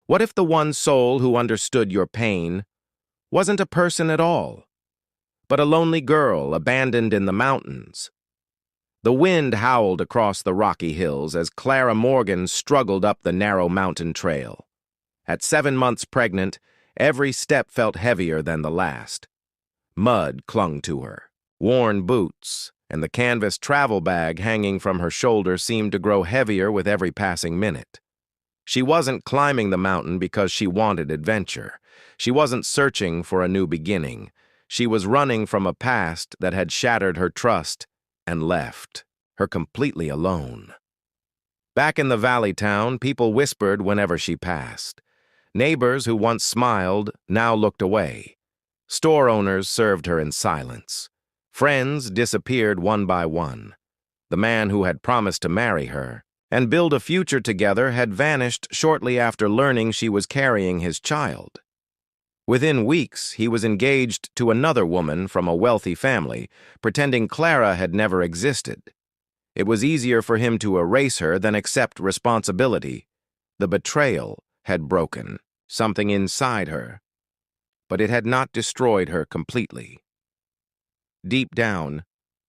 What if the one soul who understood your pain wasn't a person at all, but a lonely girl abandoned in the mountains? The wind howled across the rocky hills as Clara Morgan struggled up the narrow mountain trail. At 7 months pregnant, every step felt heavier than the last. Mud clung to her. Worn boots and the canvas travel bag hanging from her shoulder seemed to grow heavier with every passing minute. She wasn't climbing the mountain because she wanted adventure. She wasn't searching for a new beginning. She was running from a past that had shattered her trust and left her completely alone. Back in the valley town, people whispered whenever she passed. Neighbors who once smiled now looked away. Store owners served her in silence. Friends disappeared one by one. The man who had promised to marry her and build a future together had vanished shortly after learning she was carrying his child. Within weeks, he was engaged to another woman from a wealthy family, pretending Clara had never existed. It was easier for him to erase her than accept responsibility. The betrayal had broken something inside her, but it had not destroyed her completely. Deep down,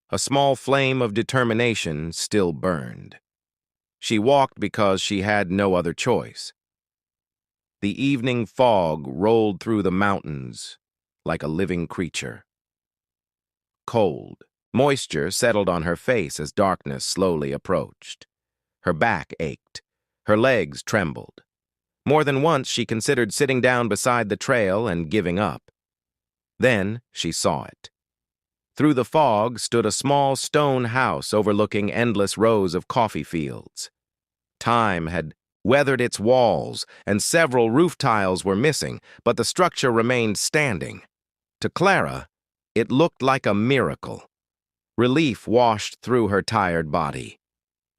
a small flame of determination still burned. She walked because she had no other choice. The evening fog rolled through the mountains like a living creature. Cold, moisture settled on her face as darkness slowly approached. Her back ached. Her legs trembled. More than once she considered sitting down beside the trail and giving up. Then she saw it. Through the fog stood a small stone house overlooking endless rows of coffee fields. Time had weathered its walls, and several roof tiles were missing, but the structure remained standing. To Clara, it looked like a miracle. Relief washed through her tired body.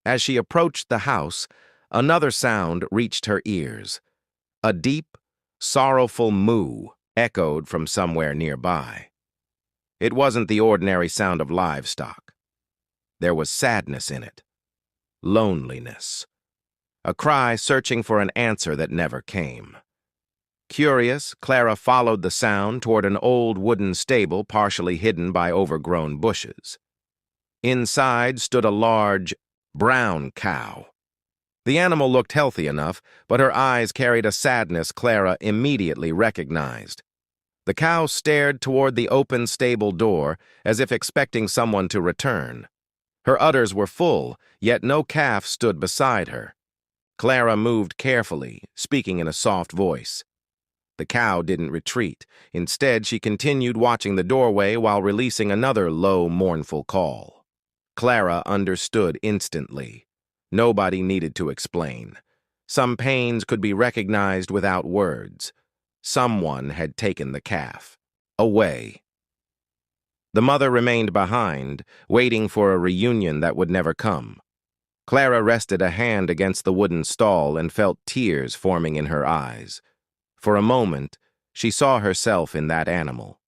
As she approached the house, another sound reached her ears. A deep, sorrowful moo echoed from somewhere nearby. It wasn't the ordinary sound of livestock. There was sadness in it. Loneliness. A cry searching for an answer that never came. Curious, Clara followed the sound toward an old wooden stable partially hidden by overgrown bushes. Inside stood a large, brown cow. The animal looked healthy enough, but her eyes carried a sadness Clara immediately recognized. The cow stared toward the open stable door as if expecting someone to return. Her udders were full, yet no calf stood beside her. Clara moved carefully, speaking in a soft voice. The cow didn't retreat. Instead, she continued watching the doorway while releasing another low, mournful call. Clara understood instantly. Nobody needed to explain. Some pains could be recognized without words. Someone had taken the calf away. The mother remained behind, waiting for a reunion that would never come. Clara rested a hand against the wooden stall and felt tears forming in her eyes. For a moment, she saw herself in that animal.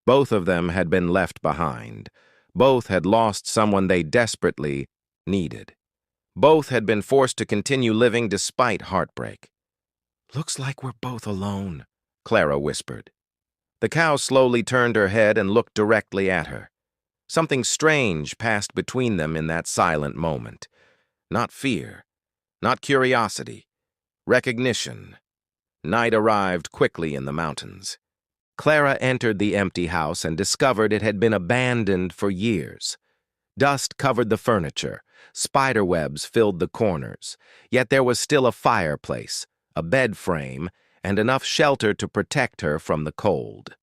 Both of them had been left behind. Both had lost someone they desperately needed. Both had been forced to continue living despite heartbreak. "Looks like we're both alone," Clara whispered. The cow slowly turned her head and looked directly at her. Something strange passed between them in that silent moment. Not fear, not curiosity, recognition. Night arrived quickly in the mountains. Clara entered the empty house and discovered it had been abandoned for years. Dust covered the furniture, spiderwebs filled the corners, yet there was still a fireplace, a bed frame, and enough shelter to protect her from the cold.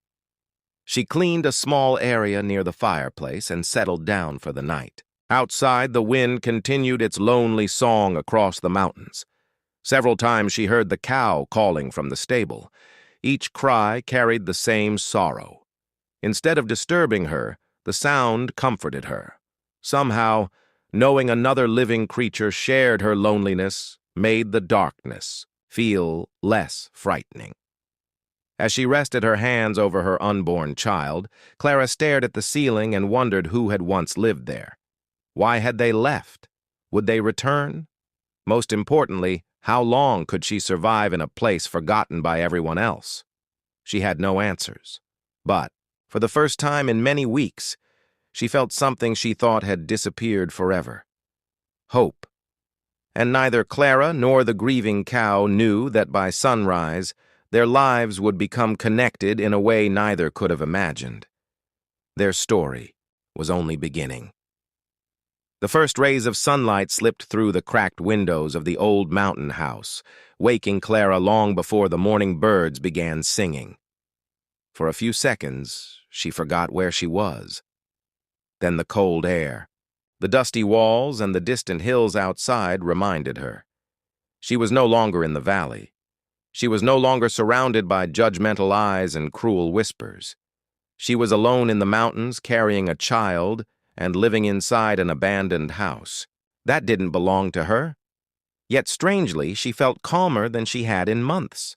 She cleaned a small area near the fireplace and settled down for the night. Outside, the wind continued its lonely song across the mountains. Several times she heard the cow calling from the stable. Each cry carried the same sorrow. Instead of disturbing her, the sound comforted her. Somehow, knowing another living creature shared her loneliness made the darkness feel less frightening. As she rested her hands over her unborn child, Clara stared at the ceiling and wondered who had once lived there. Why had they left? Would they return? Most importantly, How long could she survive in a place forgotten by everyone else? She had no answers. But, for the first time in many weeks, she felt something she thought had disappeared forever. Hope. And neither Clara nor the grieving cow knew that by sunrise, their lives would become connected in a way neither could have imagined. Their story was only beginning. The first rays of sunlight slipped through the cracked windows of the old mountain house, waking Clara long before the morning birds began singing. For a few seconds, she forgot where she was. Then the cold air, the dusty walls, and the distant hills outside reminded her. She was no longer in the valley. She was no longer surrounded by judgmental eyes and cruel whispers. She was alone in the mountains, carrying a child and living inside an abandoned house. That didn't belong to her. Yet strangely, she felt calmer than she had in months.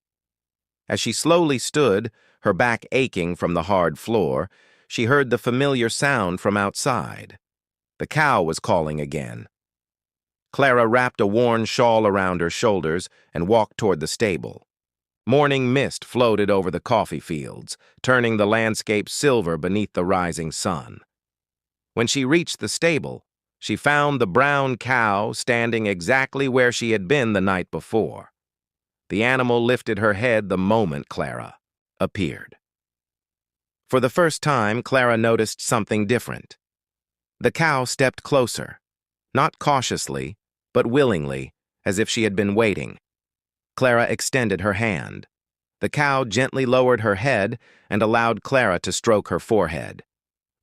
As she slowly stood, her back aching from the hard floor, she heard the familiar sound from outside. The cow was calling again. Clara wrapped a worn shawl around her shoulders and walked toward the stable. Morning mist floated over the coffee fields, turning the landscape silver beneath the rising sun. When she reached the stable, she found the brown cow standing exactly where she had been the night before. The animal lifted her head the moment Clara appeared. For the first time, Clara noticed something different. The cow stepped closer, not cautiously, but willingly, as if she had been waiting. Clara extended her hand. The cow gently lowered her head and allowed Clara to stroke her forehead.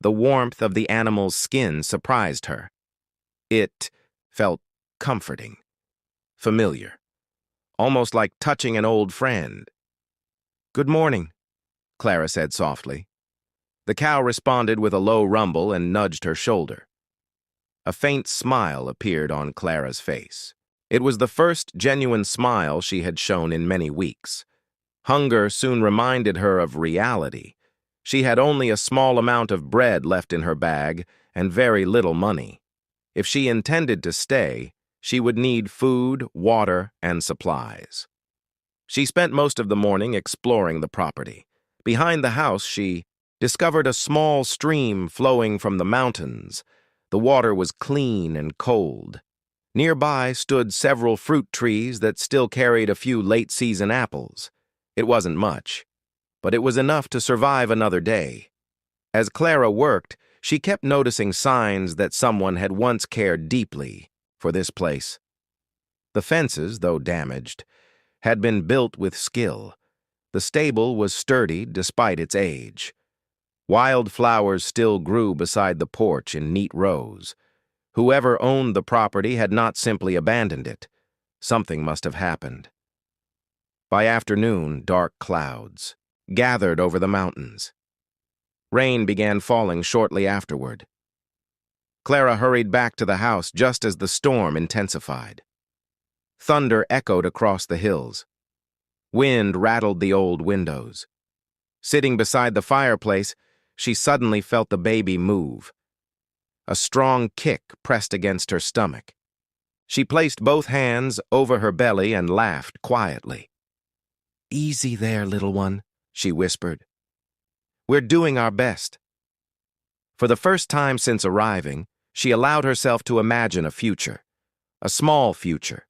The warmth of the animal's skin surprised her. It felt comforting, familiar, almost like touching an old friend. "Good morning," Clara said softly. The cow responded with a low rumble and nudged her shoulder. A faint smile appeared on Clara's face. It was the first genuine smile she had shown in many weeks. Hunger soon reminded her of reality. She had only a small amount of bread left in her bag and very little money. If she intended to stay, she would need food, water, and supplies. She spent most of the morning exploring the property. Behind the house, she discovered a small stream flowing from the mountains. The water was clean and cold. Nearby stood several fruit trees that still carried a few late-season apples. It wasn't much, but it was enough to survive another day. As Clara worked, she kept noticing signs that someone had once cared deeply for this place. The fences, though damaged, had been built with skill. The stable was sturdy despite its age. Wild flowers still grew beside the porch in neat rows. Whoever owned the property had not simply abandoned it. Something must have happened. By afternoon, dark clouds gathered over the mountains. Rain began falling shortly afterward. Clara hurried back to the house just as the storm intensified. Thunder echoed across the hills. Wind rattled the old windows. Sitting beside the fireplace, she suddenly felt the baby move. A strong kick pressed against her stomach. She placed both hands over her belly and laughed quietly. "Easy there, little one," she whispered. "We're doing our best." For the first time since arriving, she allowed herself to imagine a future. A small future.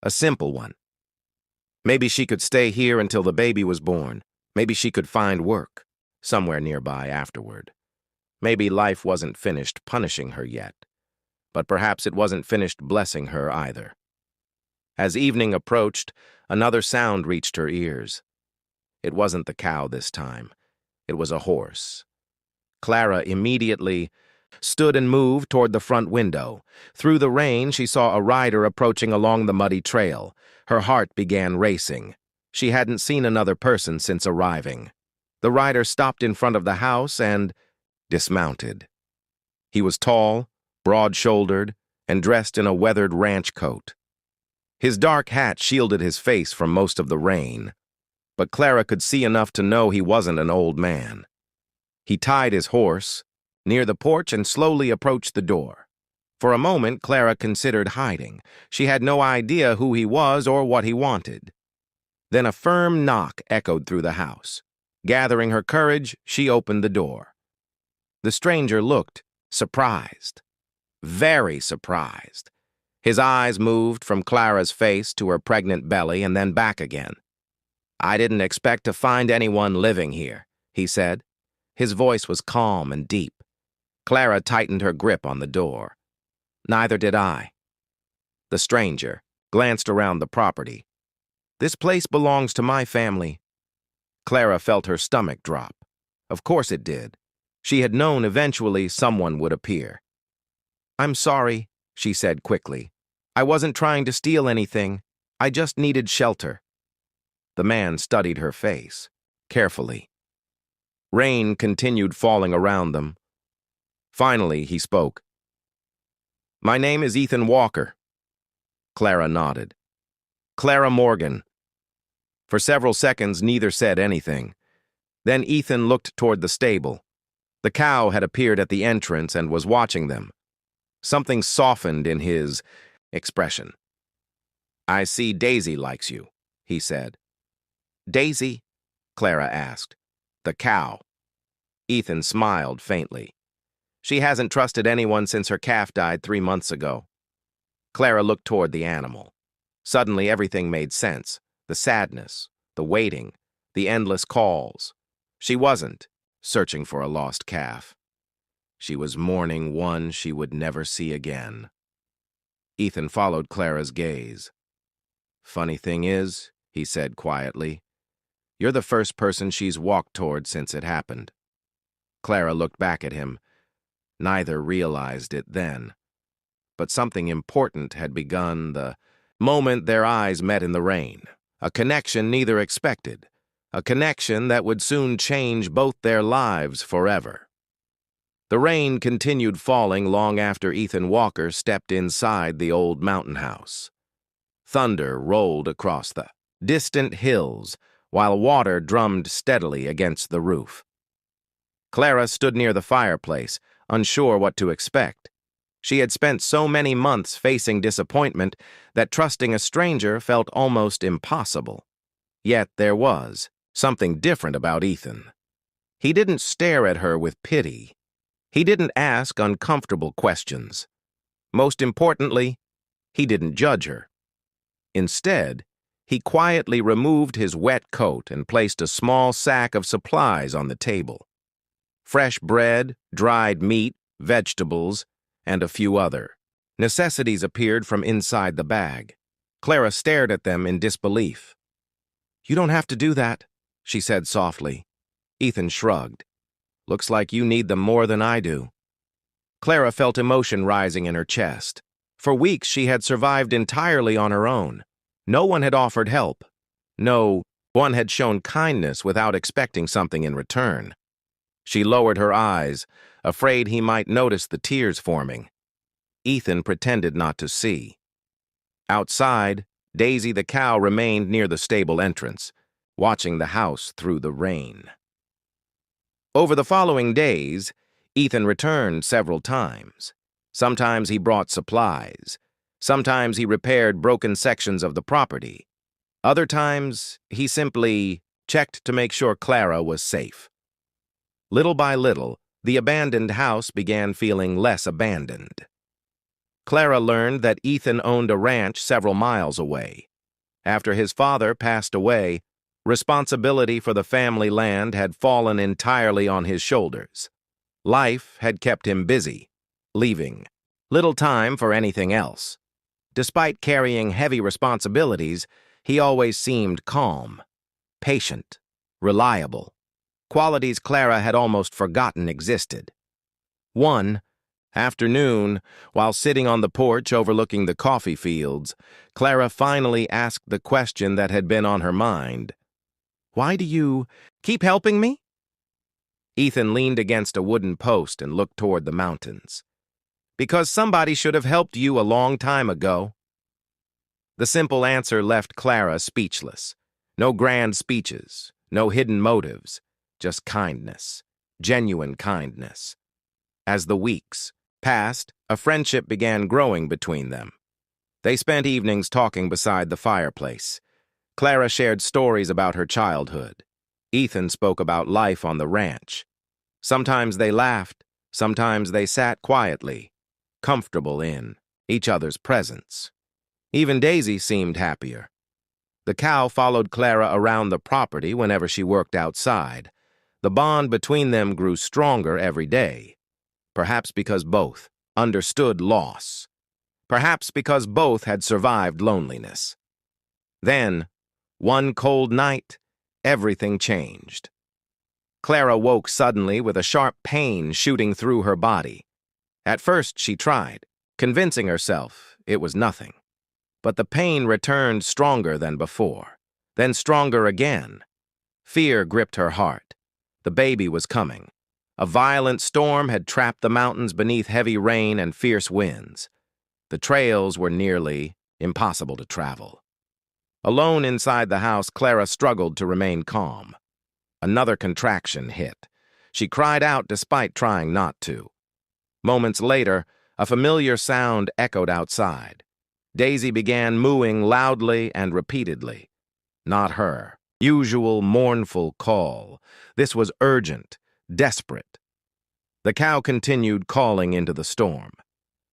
A simple one. Maybe she could stay here until the baby was born. Maybe she could find work somewhere nearby afterward. Maybe life wasn't finished punishing her yet, but perhaps it wasn't finished blessing her either. As evening approached, another sound reached her ears. It wasn't the cow this time. It was a horse. Clara immediately stood and moved toward the front window. Through the rain, she saw a rider approaching along the muddy trail. Her heart began racing. She hadn't seen another person since arriving. The rider stopped in front of the house and dismounted. He was tall, broad-shouldered, and dressed in a weathered ranch coat. His dark hat shielded his face from most of the rain, but Clara could see enough to know he wasn't an old man. He tied his horse near the porch and slowly approached the door. For a moment, Clara considered hiding. She had no idea who he was or what he wanted. Then a firm knock echoed through the house. Gathering her courage, she opened the door. The stranger looked surprised, very surprised. His eyes moved from Clara's face to her pregnant belly and then back again. "I didn't expect to find anyone living here," he said. His voice was calm and deep. Clara tightened her grip on the door. "Neither did I." The stranger glanced around the property. "This place belongs to my family." Clara felt her stomach drop. Of course it did. She had known eventually someone would appear. "I'm sorry," she said quickly. "I wasn't trying to steal anything. I just needed shelter." The man studied her face carefully. Rain continued falling around them. Finally, he spoke. "My name is Ethan Walker." Clara nodded. "Clara Morgan." For several seconds, neither said anything. Then Ethan looked toward the stable. The cow had appeared at the entrance and was watching them. Something softened in his expression. "I see Daisy likes you," he said. "Daisy?" Clara asked. "The cow." Ethan smiled faintly. "She hasn't trusted anyone since her calf died 3 months ago." Clara looked toward the animal. Suddenly everything made sense. The sadness, the waiting, the endless calls. She wasn't searching for a lost calf. She was mourning one she would never see again. Ethan followed Clara's gaze. "Funny thing is," he said quietly, "you're the first person she's walked toward since it happened." Clara looked back at him. Neither realized it then. But something important had begun the moment their eyes met in the rain. A connection neither expected. A connection that would soon change both their lives forever. The rain continued falling long after Ethan Walker stepped inside the old mountain house. Thunder rolled across the distant hills, while water drummed steadily against the roof. Clara stood near the fireplace, unsure what to expect. She had spent so many months facing disappointment that trusting a stranger felt almost impossible. Yet there was something different about Ethan. He didn't stare at her with pity. He didn't ask uncomfortable questions. Most importantly, he didn't judge her. Instead, he quietly removed his wet coat and placed a small sack of supplies on the table. Fresh bread, dried meat, vegetables, and a few other necessities appeared from inside the bag. Clara stared at them in disbelief. "You don't have to do that," she said softly. Ethan shrugged. "Looks like you need them more than I do." Clara felt emotion rising in her chest. For weeks she had survived entirely on her own. No one had offered help. No one had shown kindness without expecting something in return. She lowered her eyes, afraid he might notice the tears forming. Ethan pretended not to see. Outside, Daisy the cow remained near the stable entrance, watching the house through the rain. Over the following days, Ethan returned several times. Sometimes he brought supplies. Sometimes he repaired broken sections of the property. Other times, he simply checked to make sure Clara was safe. Little by little, the abandoned house began feeling less abandoned. Clara learned that Ethan owned a ranch several miles away. After his father passed away, responsibility for the family land had fallen entirely on his shoulders. Life had kept him busy, leaving little time for anything else. Despite carrying heavy responsibilities, he always seemed calm, patient, reliable. Qualities Clara had almost forgotten existed. One afternoon, while sitting on the porch overlooking the coffee fields, Clara finally asked the question that had been on her mind. "Why do you keep helping me?" Ethan leaned against a wooden post and looked toward the mountains. "Because somebody should have helped you a long time ago." The simple answer left Clara speechless. No grand speeches, no hidden motives. Just kindness, genuine kindness. As the weeks passed, a friendship began growing between them. They spent evenings talking beside the fireplace. Clara shared stories about her childhood. Ethan spoke about life on the ranch. Sometimes they laughed, sometimes they sat quietly, comfortable in each other's presence. Even Daisy seemed happier. The cow followed Clara around the property whenever she worked outside. The bond between them grew stronger every day, perhaps because both understood loss, perhaps because both had survived loneliness. Then, one cold night, everything changed. Clara woke suddenly with a sharp pain shooting through her body. At first she tried, convincing herself it was nothing. But the pain returned stronger than before, then stronger again. Fear gripped her heart. The baby was coming. A violent storm had trapped the mountains beneath heavy rain and fierce winds. The trails were nearly impossible to travel. Alone inside the house, Clara struggled to remain calm. Another contraction hit. She cried out despite trying not to. Moments later, a familiar sound echoed outside. Daisy began mooing loudly and repeatedly. Not her usual mournful call. This was urgent, desperate. The cow continued calling into the storm.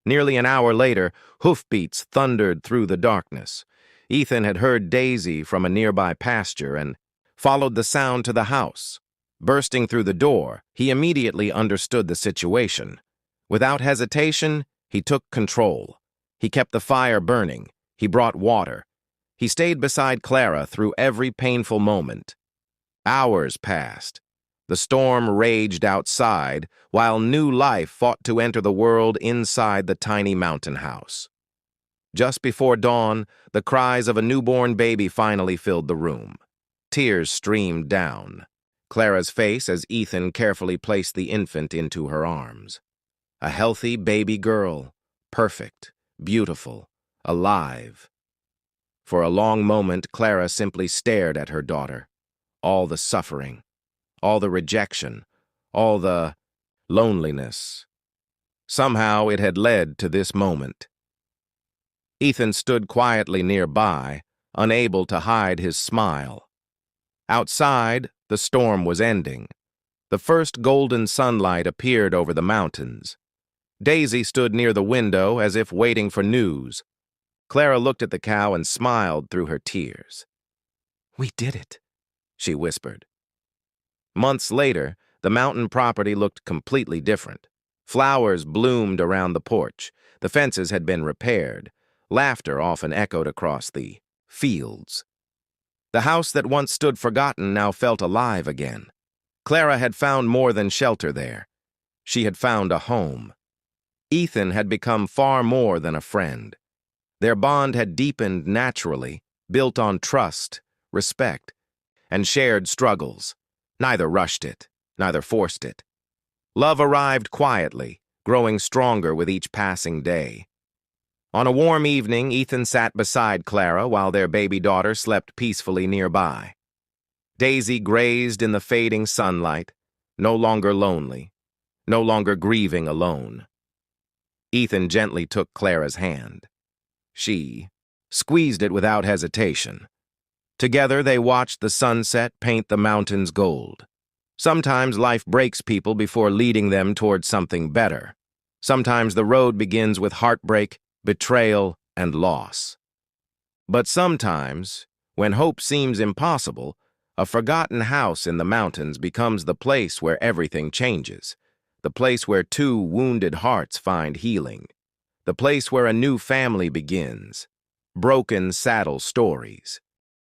Nearly an hour later, hoofbeats thundered through the darkness. Ethan had heard Daisy from a nearby pasture and followed the sound to the house. Bursting through the door, he immediately understood the situation. Without hesitation, he took control. He kept the fire burning. He brought water. He stayed beside Clara through every painful moment. Hours passed. The storm raged outside, while new life fought to enter the world inside the tiny mountain house. Just before dawn, the cries of a newborn baby finally filled the room. Tears streamed down Clara's face as Ethan carefully placed the infant into her arms. A healthy baby girl, perfect, beautiful, alive. For a long moment, Clara simply stared at her daughter. All the suffering, all the rejection, all the loneliness. Somehow it had led to this moment. Ethan stood quietly nearby, unable to hide his smile. Outside, the storm was ending. The first golden sunlight appeared over the mountains. Daisy stood near the window as if waiting for news. Clara looked at the cow and smiled through her tears. "We did it," she whispered. Months later, the mountain property looked completely different. Flowers bloomed around the porch. The fences had been repaired. Laughter often echoed across the fields. The house that once stood forgotten now felt alive again. Clara had found more than shelter there. She had found a home. Ethan had become far more than a friend. Their bond had deepened naturally, built on trust, respect, and shared struggles. Neither rushed it, neither forced it. Love arrived quietly, growing stronger with each passing day. On a warm evening, Ethan sat beside Clara while their baby daughter slept peacefully nearby. Daisy grazed in the fading sunlight, no longer lonely, no longer grieving alone. Ethan gently took Clara's hand. She squeezed it without hesitation. Together they watched the sunset paint the mountains gold. Sometimes life breaks people before leading them toward something better. Sometimes the road begins with heartbreak, betrayal, and loss. But sometimes, when hope seems impossible, a forgotten house in the mountains becomes the place where everything changes, the place where two wounded hearts find healing, the place where a new family begins. Broken Saddle Stories.